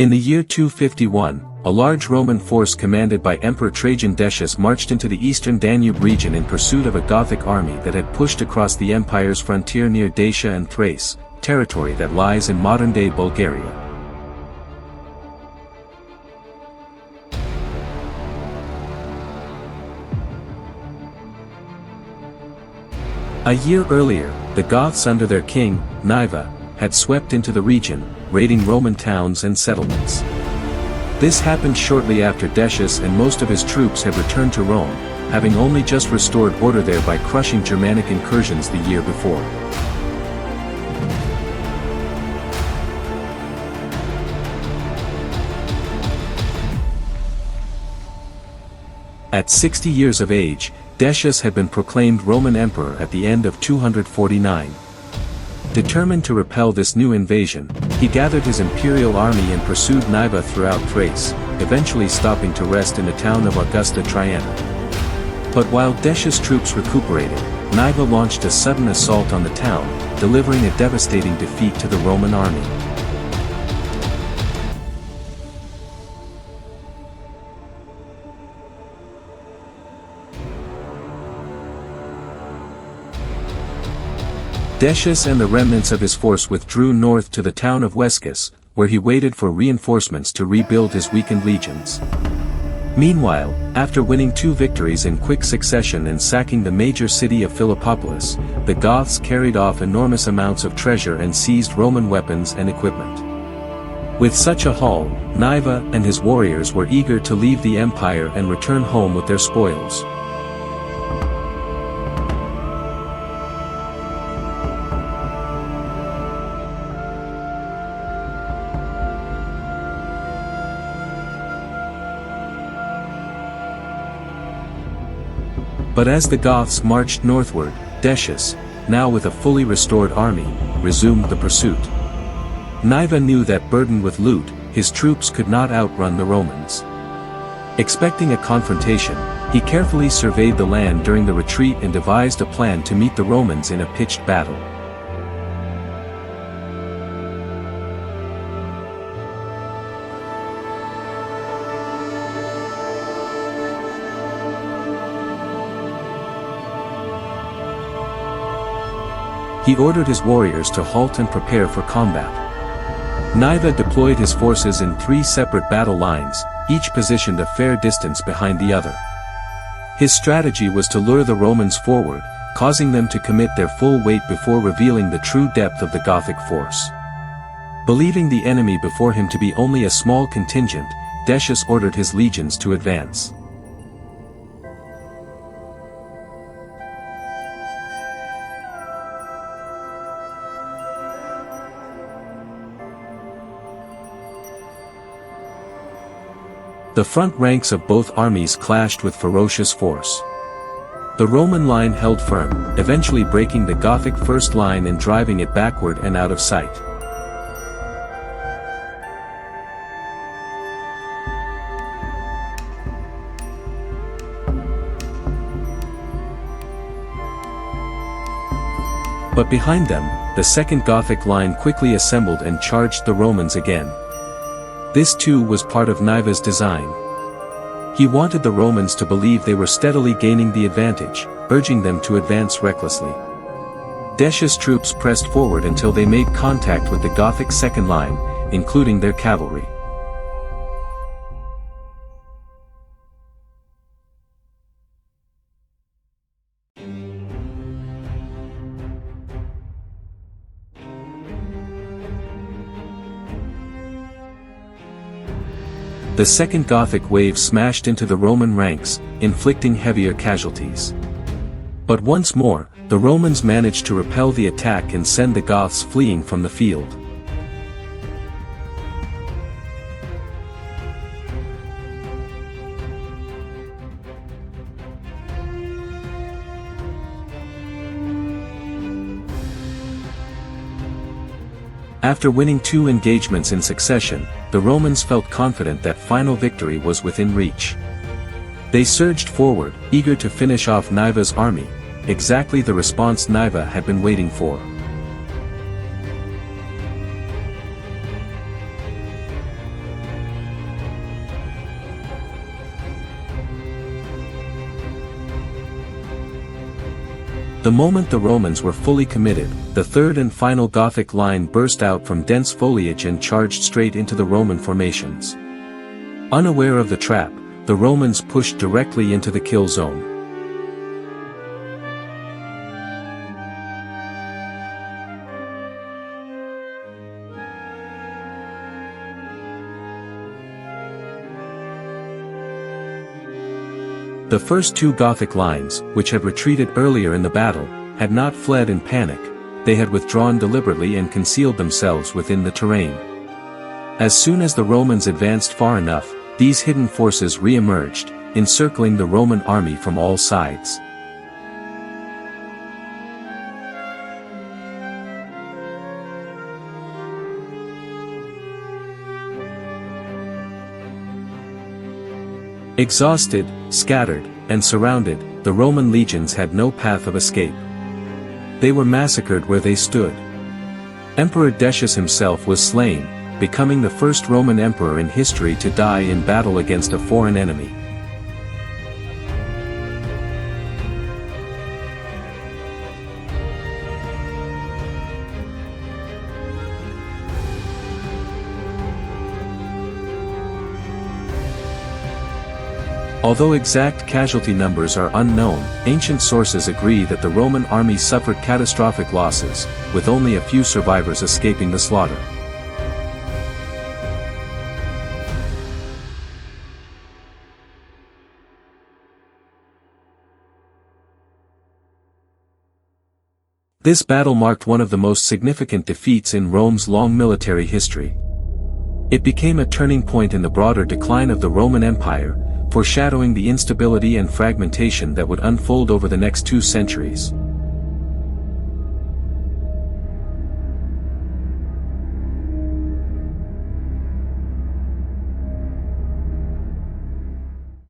In the year 251, a large Roman force commanded by Emperor Trajan Decius marched into the eastern Danube region in pursuit of a Gothic army that had pushed across the empire's frontier near Dacia and Thrace, territory that lies in modern-day Bulgaria. A year earlier, the Goths under their king, Niva, had swept into the region, raiding Roman towns and settlements. This happened shortly after Decius and most of his troops had returned to Rome, having only just restored order there by crushing Germanic incursions the year before. At 60 years of age, Decius had been proclaimed Roman emperor at the end of 249. Determined to repel this new invasion, he gathered his imperial army and pursued Niva throughout Thrace, eventually stopping to rest in the town of Augusta Triana. But while Decius' troops recuperated, Niva launched a sudden assault on the town, delivering a devastating defeat to the Roman army. Decius and the remnants of his force withdrew north to the town of Wescus, where he waited for reinforcements to rebuild his weakened legions. Meanwhile, after winning 2 victories in quick succession and sacking the major city of Philippopolis, the Goths carried off enormous amounts of treasure and seized Roman weapons and equipment. With such a haul, Niva and his warriors were eager to leave the empire and return home with their spoils. But as the Goths marched northward, Decius, now with a fully restored army, resumed the pursuit. Niva knew that burdened with loot, his troops could not outrun the Romans. Expecting a confrontation, he carefully surveyed the land during the retreat and devised a plan to meet the Romans in a pitched battle. He ordered his warriors to halt and prepare for combat. Niva deployed his forces in 3 separate battle lines, each positioned a fair distance behind the other. His strategy was to lure the Romans forward, causing them to commit their full weight before revealing the true depth of the Gothic force. Believing the enemy before him to be only a small contingent, Decius ordered his legions to advance. The front ranks of both armies clashed with ferocious force. The Roman line held firm, eventually breaking the Gothic first line and driving it backward and out of sight. But behind them, the second Gothic line quickly assembled and charged the Romans again. This too was part of Niva's design. He wanted the Romans to believe they were steadily gaining the advantage, urging them to advance recklessly. Decius' troops pressed forward until they made contact with the Gothic second line, including their cavalry. The second Gothic wave smashed into the Roman ranks, inflicting heavier casualties. But once more, the Romans managed to repel the attack and send the Goths fleeing from the field. After winning 2 engagements in succession, the Romans felt confident that final victory was within reach. They surged forward, eager to finish off Niva's army, exactly the response Niva had been waiting for. The moment the Romans were fully committed, the third and final Gothic line burst out from dense foliage and charged straight into the Roman formations. Unaware of the trap, the Romans pushed directly into the kill zone. The first two Gothic lines, which had retreated earlier in the battle, had not fled in panic, they had withdrawn deliberately and concealed themselves within the terrain. As soon as the Romans advanced far enough, these hidden forces re-emerged, encircling the Roman army from all sides. Exhausted, scattered, and surrounded, the Roman legions had no path of escape. They were massacred where they stood. Emperor Decius himself was slain, becoming the first Roman emperor in history to die in battle against a foreign enemy. Although exact casualty numbers are unknown, ancient sources agree that the Roman army suffered catastrophic losses, with only a few survivors escaping the slaughter. This battle marked one of the most significant defeats in Rome's long military history. It became a turning point in the broader decline of the Roman Empire, foreshadowing the instability and fragmentation that would unfold over the next 2 centuries.